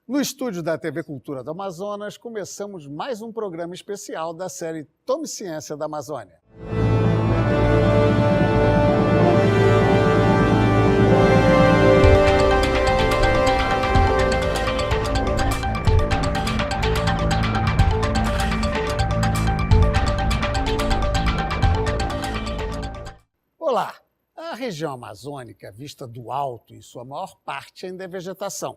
No estúdio da TV Cultura do Amazonas, começamos mais um programa especial da série Tome Ciência da Amazônia. Olá! A região amazônica, vista do alto, em sua maior parte ainda é vegetação.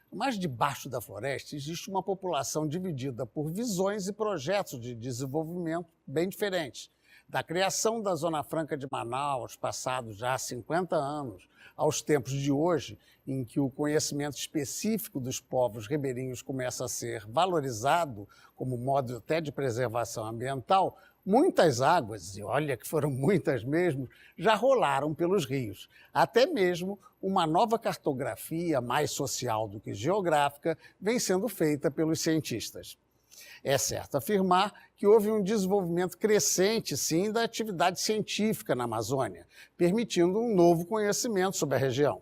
Mas debaixo da floresta existe uma população dividida por visões e projetos de desenvolvimento bem diferentes. Da criação da Zona Franca de Manaus, passados já 50 anos, aos tempos de hoje, em que o conhecimento específico dos povos ribeirinhos começa a ser valorizado como modo até de preservação ambiental, muitas águas, e olha que foram muitas mesmo, já rolaram pelos rios. Até mesmo uma nova cartografia, mais social do que geográfica, vem sendo feita pelos cientistas. É certo afirmar que houve um desenvolvimento crescente, sim, da atividade científica na Amazônia, permitindo um novo conhecimento sobre a região.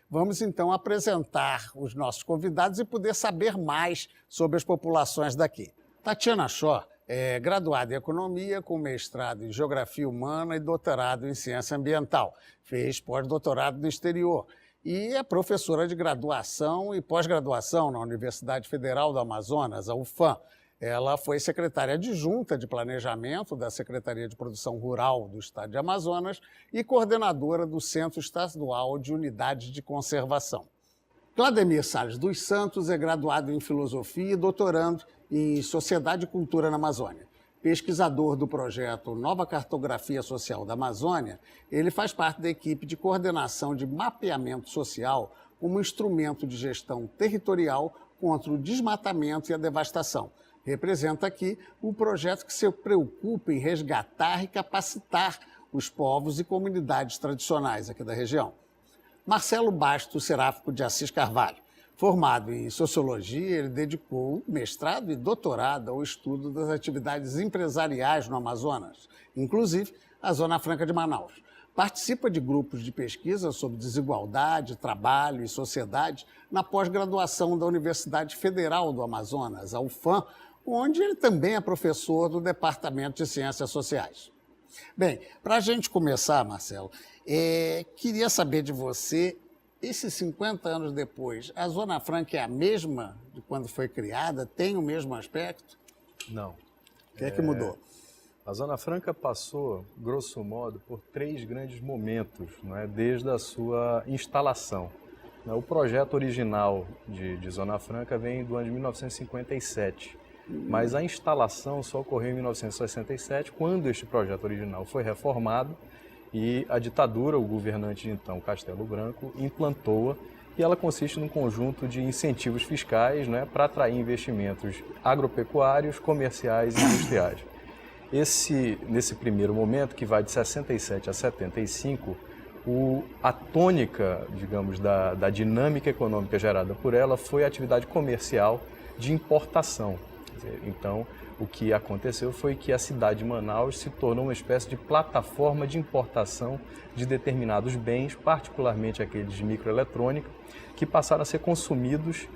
Vamos, então, apresentar os nossos convidados e poder saber mais sobre as populações daqui. Tatiana Shaw é graduada em Economia, com mestrado em Geografia Humana e doutorado em Ciência Ambiental. Fez pós-doutorado no exterior e é professora de graduação e pós-graduação na Universidade Federal do Amazonas, a UFAM. Ela foi secretária adjunta de Planejamento da Secretaria de Produção Rural do Estado de Amazonas e coordenadora do Centro Estadual de Unidades de Conservação. Claudemir Salles dos Santos é graduado em Filosofia e doutorando em Sociedade e Cultura na Amazônia. Pesquisador do projeto Nova Cartografia Social da Amazônia, ele faz parte da equipe de coordenação de mapeamento social como instrumento de gestão territorial contra o desmatamento e a devastação. Representa aqui o projeto que se preocupa em resgatar e capacitar os povos e comunidades tradicionais aqui da região. Marcelo Bastos Seráfico de Assis Carvalho. Formado em Sociologia, ele dedicou mestrado e doutorado ao estudo das atividades empresariais no Amazonas, inclusive a Zona Franca de Manaus. Participa de grupos de pesquisa sobre desigualdade, trabalho e sociedade na pós-graduação da Universidade Federal do Amazonas, a UFAM, onde ele também é professor do Departamento de Ciências Sociais. Bem, para a gente começar, Marcelo, queria saber de você, esses 50 anos depois, a Zona Franca é a mesma de quando foi criada? Tem o mesmo aspecto? Não. O que é que mudou? A Zona Franca passou, grosso modo, por 3 grandes momentos, não é? Desde a sua instalação. O projeto original de Zona Franca vem do ano de 1957, mas a instalação só ocorreu em 1967, quando este projeto original foi reformado e a ditadura, o governante de então, Castelo Branco, implantou-a, e ela consiste num conjunto de incentivos fiscais, né, para atrair investimentos agropecuários, comerciais e industriais. Nesse primeiro momento, que vai de 67 a 75, a tônica, digamos, da dinâmica econômica gerada por ela foi a atividade comercial de importação. Então, o que aconteceu foi que a cidade de Manaus se tornou uma espécie de plataforma de importação de determinados bens, particularmente aqueles de microeletrônica, que passaram a ser consumidos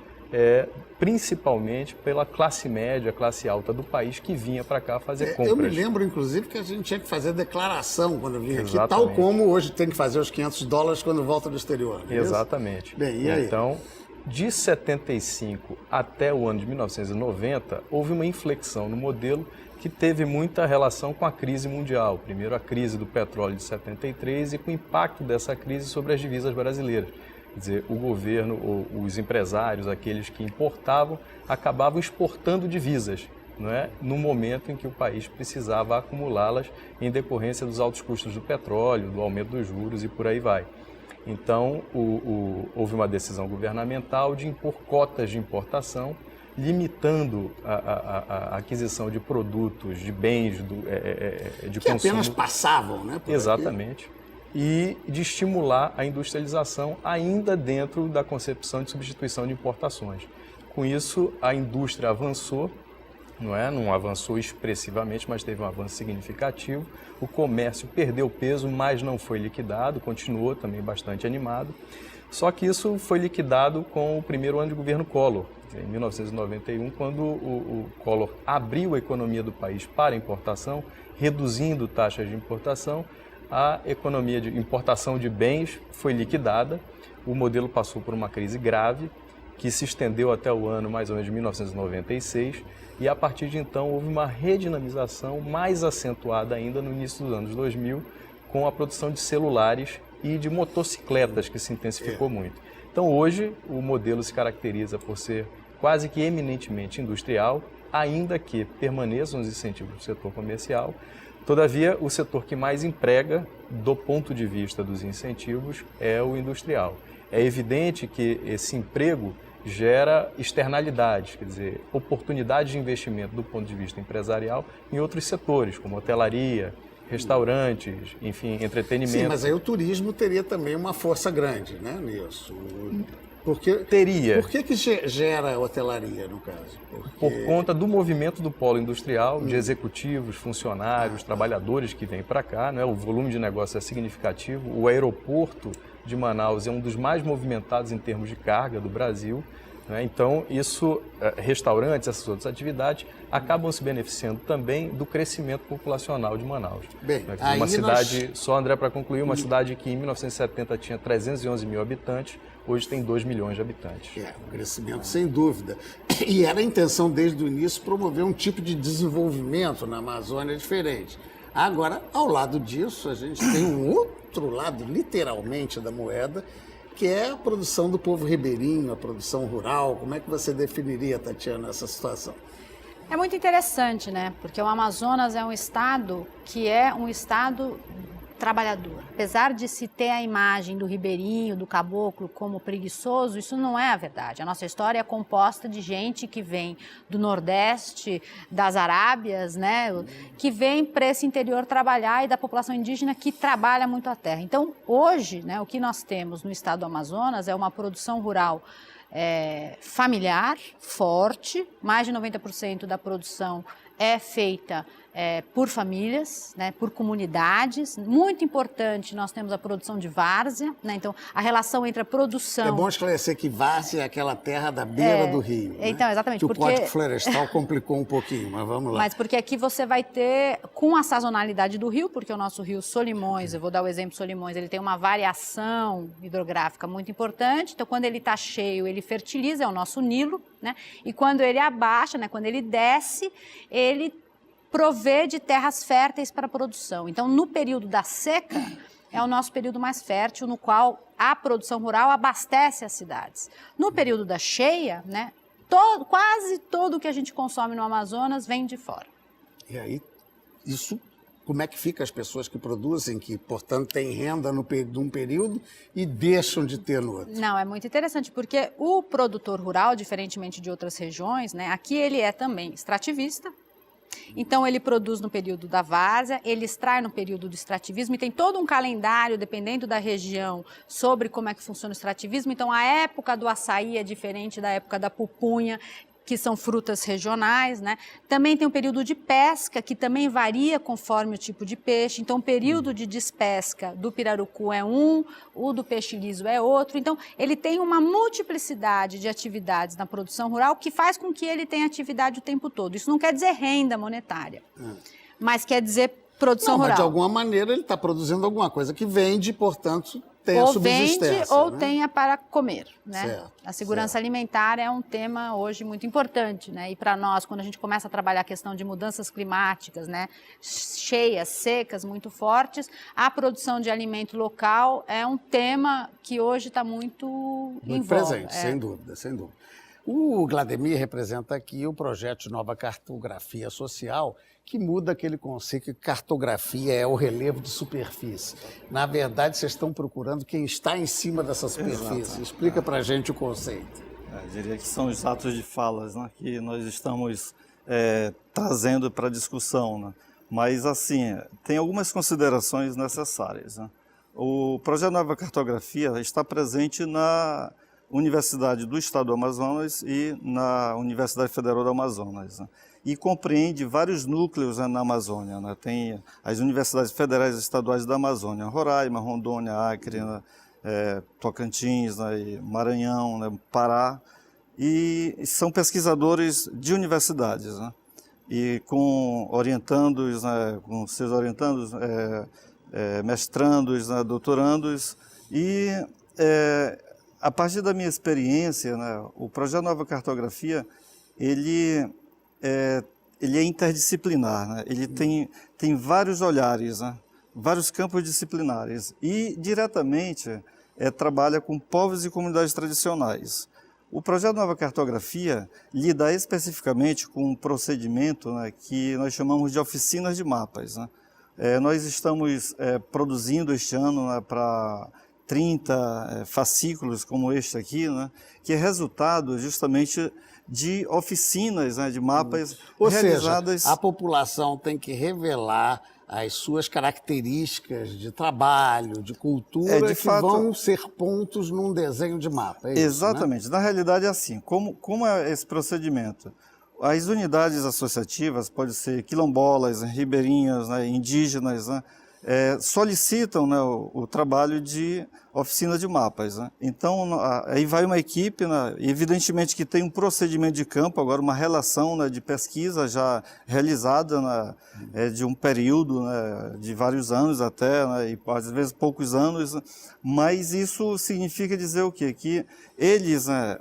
principalmente pela classe média, classe alta do país, que vinha para cá fazer compras. Eu me lembro, inclusive, que a gente tinha que fazer declaração quando vinha aqui, Exatamente. tal como hoje tem que fazer os $500 quando volta do exterior. Exatamente. Bem, e aí? Então, de 75 até o ano de 1990, houve uma inflexão no modelo que teve muita relação com a crise mundial. Primeiro, a crise do petróleo de 73 e com o impacto dessa crise sobre as divisas brasileiras. Quer dizer, o governo, ou os empresários, aqueles que importavam, acabavam exportando divisas, não é? No momento em que o país precisava acumulá-las em decorrência dos altos custos do petróleo, do aumento dos juros e por aí vai. Então, houve uma decisão governamental de impor cotas de importação, limitando a aquisição de produtos, de bens de que consumo. Apenas passavam, né? Exatamente. Aqui. E de estimular a industrialização ainda dentro da concepção de substituição de importações. Com isso, a indústria avançou, não avançou expressivamente, mas teve um avanço significativo. O comércio perdeu peso, mas não foi liquidado, continuou também bastante animado. Só que isso foi liquidado com o primeiro ano de governo Collor, em 1991, quando o Collor abriu a economia do país para importação, reduzindo taxas de importação. A economia de importação de bens foi liquidada, o modelo passou por uma crise grave, que se estendeu até o ano mais ou menos de 1996, e a partir de então houve uma redinamização mais acentuada ainda no início dos anos 2000, com a produção de celulares e de motocicletas, que se intensificou muito. Então hoje o modelo se caracteriza por ser quase que eminentemente industrial, ainda que permaneçam os incentivos do setor comercial. Todavia, o setor que mais emprega, do ponto de vista dos incentivos, é o industrial. É evidente que esse emprego gera externalidades, quer dizer, oportunidades de investimento do ponto de vista empresarial em outros setores, como hotelaria, restaurantes, enfim, entretenimento. Sim, mas aí o turismo teria também uma força grande, né, nisso. Porque, teria. Por que gera hotelaria, no caso? Por conta do movimento do polo industrial, de executivos, funcionários, trabalhadores que vêm para cá, né? O volume de negócio é significativo. O aeroporto de Manaus é um dos mais movimentados em termos de carga do Brasil. Né? Então, isso, restaurantes, essas outras atividades, acabam se beneficiando também do crescimento populacional de Manaus. Bem, né? Uma cidade, só André para concluir, uma cidade que em 1970 tinha 311 mil habitantes, hoje tem 2 milhões de habitantes. Um crescimento sem dúvida. E era a intenção desde o início promover um tipo de desenvolvimento na Amazônia diferente. Agora, ao lado disso, a gente tem um outro lado, literalmente, da moeda, que é a produção do povo ribeirinho, a produção rural. Como é que você definiria, Tatiana, essa situação? É muito interessante, né? Porque o Amazonas é um estado que é um estado trabalhador. Apesar de se ter a imagem do ribeirinho, do caboclo como preguiçoso, isso não é a verdade. A nossa história é composta de gente que vem do Nordeste, das Arábias, né, que vem para esse interior trabalhar, e da população indígena que trabalha muito a terra. Então, hoje, né, o que nós temos no estado do Amazonas é uma produção rural familiar, forte. Mais de 90% da produção é feita por famílias, né, por comunidades. Muito importante, nós temos a produção de várzea, né, então a relação entre a produção... É bom esclarecer que várzea é aquela terra da beira do rio. Né? Então, exatamente. Que o Código Florestal complicou um pouquinho, mas vamos lá. Mas porque aqui você vai ter, com a sazonalidade do rio, porque o nosso rio Solimões, eu vou dar o exemplo Solimões, ele tem uma variação hidrográfica muito importante, então quando ele está cheio, ele fertiliza, é o nosso Nilo, né, e quando ele abaixa, né, quando ele desce, ele provê de terras férteis para a produção. Então, no período da seca, é o nosso período mais fértil, no qual a produção rural abastece as cidades. No período da cheia, né, quase todo o que a gente consome no Amazonas vem de fora. E aí, isso, como é que fica as pessoas que produzem, que, portanto, têm renda num período e deixam de ter no outro? Não, é muito interessante, porque o produtor rural, diferentemente de outras regiões, né, aqui ele é também extrativista. Então, ele produz no período da várzea, ele extrai no período do extrativismo, e tem todo um calendário, dependendo da região, sobre como é que funciona o extrativismo. Então, a época do açaí é diferente da época da pupunha, que são frutas regionais, né? Também tem um período de pesca, que também varia conforme o tipo de peixe. Então, o período de despesca do pirarucu é um, o do peixe liso é outro. Então, ele tem uma multiplicidade de atividades na produção rural que faz com que ele tenha atividade o tempo todo. Isso não quer dizer renda monetária, mas quer dizer produção rural. Mas de alguma maneira ele está produzindo alguma coisa que vende, portanto, tem a ou subsistência. Vende ou né? tenha para comer, né? Certo, a segurança alimentar é um tema hoje muito importante, né? E para nós, quando a gente começa a trabalhar a questão de mudanças climáticas, né, cheias, secas, muito fortes, a produção de alimento local é um tema que hoje está muito em voga. Presente, sem dúvida, sem dúvida. O Glademir representa aqui o projeto de nova cartografia social, que muda aquele conceito que cartografia é o relevo de superfície. Na verdade, vocês estão procurando quem está em cima dessa superfície. Exato. Explica para a gente o conceito. Eu diria que são os atos de falas, né, que nós estamos trazendo para a discussão. Né? Mas, assim, tem algumas considerações necessárias. Né? O projeto Nova Cartografia está presente na Universidade do Estado do Amazonas e na Universidade Federal do Amazonas, né? E compreende vários núcleos, né, na Amazônia, né? Tem as universidades federais e estaduais da Amazônia, Roraima, Rondônia, Acre, né? Tocantins, né, e Maranhão, né, Pará, e são pesquisadores de universidades, né, e com orientandos, né, com seus orientandos, mestrandos, né, doutorandos, e a partir da minha experiência, né, o projeto Nova Cartografia, ele é interdisciplinar, né? Ele tem vários olhares, né? Vários campos disciplinares e diretamente trabalha com povos e comunidades tradicionais. O projeto Nova Cartografia lida especificamente com um procedimento, né, que nós chamamos de oficinas de mapas, né? Nós estamos produzindo este ano, né, para 30 fascículos como este aqui, né, que é resultado justamente de oficinas, né, de mapas realizadas. Seja, a população tem que revelar as suas características de trabalho, de cultura, de que fato, vão ser pontos num desenho de mapa. É exatamente. Isso, né? Na realidade é assim. Como é esse procedimento? As unidades associativas, podem ser quilombolas, ribeirinhas, né, indígenas, né, solicitam, né, o trabalho de oficina de mapas, né? Então, aí vai uma equipe, né, evidentemente que tem um procedimento de campo, agora uma relação, né, de pesquisa já realizada, né, de um período, né, de vários anos até, né, e às vezes poucos anos, mas isso significa dizer o quê? Que eles, né,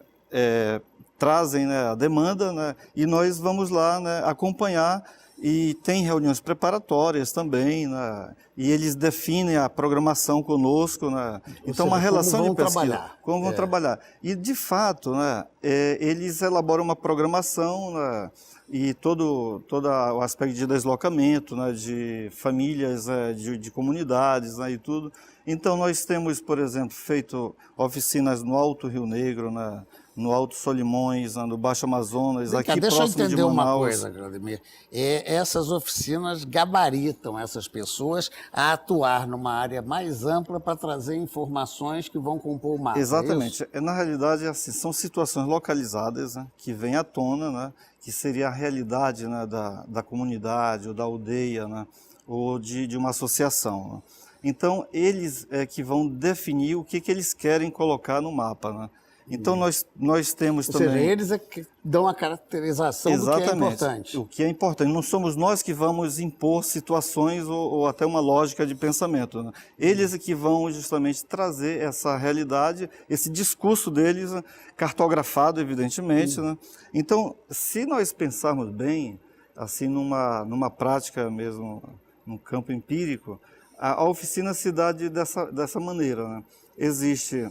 trazem, né, a demanda, né, e nós vamos lá, né, acompanhar. E tem reuniões preparatórias também, né? E eles definem a programação conosco, né? Então, uma relação de pesquisa. Como vão trabalhar. E, de fato, né, eles elaboram uma programação, né, e todo o aspecto de deslocamento, né, de famílias, né, de comunidades, né, e tudo. Então, nós temos, por exemplo, feito oficinas no Alto Rio Negro, né, no Alto Solimões, no Baixo Amazonas, aqui próximo de Manaus. Deixa eu entender uma coisa, Claudemir. Essas oficinas gabaritam essas pessoas a atuar numa área mais ampla para trazer informações que vão compor o mapa. Exatamente. Na realidade, assim, são situações localizadas, né, que vêm à tona, né, que seria a realidade, né, da comunidade ou da aldeia, né, ou de uma associação, né. Então, eles que vão definir o que eles querem colocar no mapa, né. Então, nós temos também... Ou seja, eles é que dão a caracterização do que é importante. O que é importante. Não somos nós que vamos impor situações ou até uma lógica de pensamento, né? Eles é que vão justamente trazer essa realidade, esse discurso deles, cartografado, evidentemente, né? Então, se nós pensarmos bem, assim, numa prática mesmo, no campo empírico, a oficina se dá dessa maneira, né? Existe...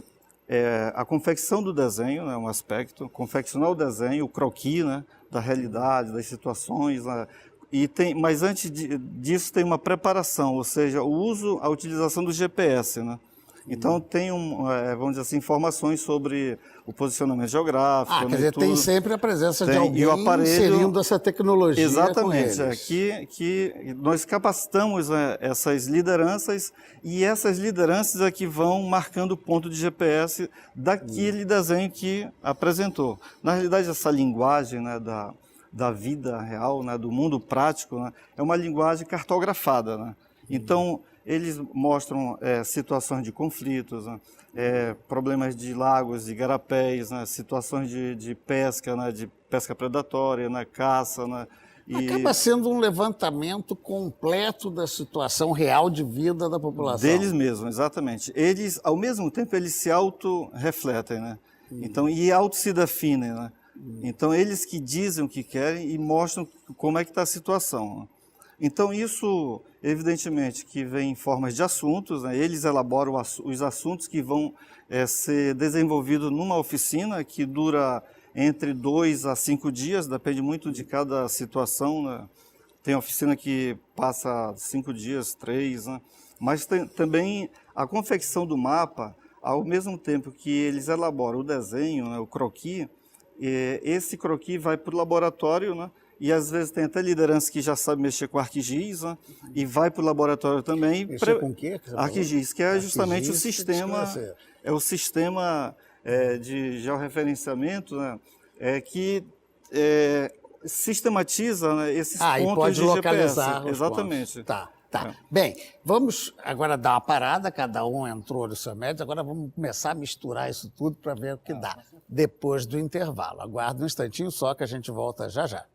a confecção do desenho, né, um aspecto, confeccionar o desenho, o croquis, né, da realidade, das situações, né, mas antes disso tem uma preparação, ou seja, a utilização do GPS, né. Então tem, vamos dizer assim, informações sobre o posicionamento geográfico. Quer dizer, tem sempre a presença de alguém o aparelho, inserindo essa tecnologia. Exatamente, que nós capacitamos, né, essas lideranças, e essas lideranças é que vão marcando o ponto de GPS daquele desenho que apresentou. Na realidade, essa linguagem, né, da vida real, né, do mundo prático, né, é uma linguagem cartografada, né? Então, eles mostram situações de conflitos, né, problemas de lagos, de igarapés, né, situações de pesca, né, de pesca predatória, né, caça, né, Acaba sendo um levantamento completo da situação real de vida da população. Deles mesmos, exatamente. Eles, ao mesmo tempo, eles se auto-refletem, né? Então, e auto-se definem, né? Então, eles que dizem o que querem e mostram como é que está a situação, né? Então, isso, evidentemente, que vem em formas de assuntos, né? Eles elaboram os assuntos que vão ser desenvolvidos numa oficina que dura entre 2 a 5 dias, depende muito de cada situação, né? Tem oficina que passa 5 dias, 3, né? Mas tem também a confecção do mapa, ao mesmo tempo que eles elaboram o desenho, né, o croquis, esse croquis vai para o laboratório, né? E às vezes tem até liderança que já sabe mexer com ArcGIS, né? E vai para o laboratório também. Mexer com o quê? ArcGIS, que é justamente o sistema, de georreferenciamento, né? Que sistematiza, né, esses pontos pode de localizar GPS. Exatamente. Tá. Tá. Bem, vamos agora dar uma parada, cada um entrou no seu médio, agora vamos começar a misturar isso tudo para ver o que dá depois do intervalo. Aguarda um instantinho só que a gente volta já já.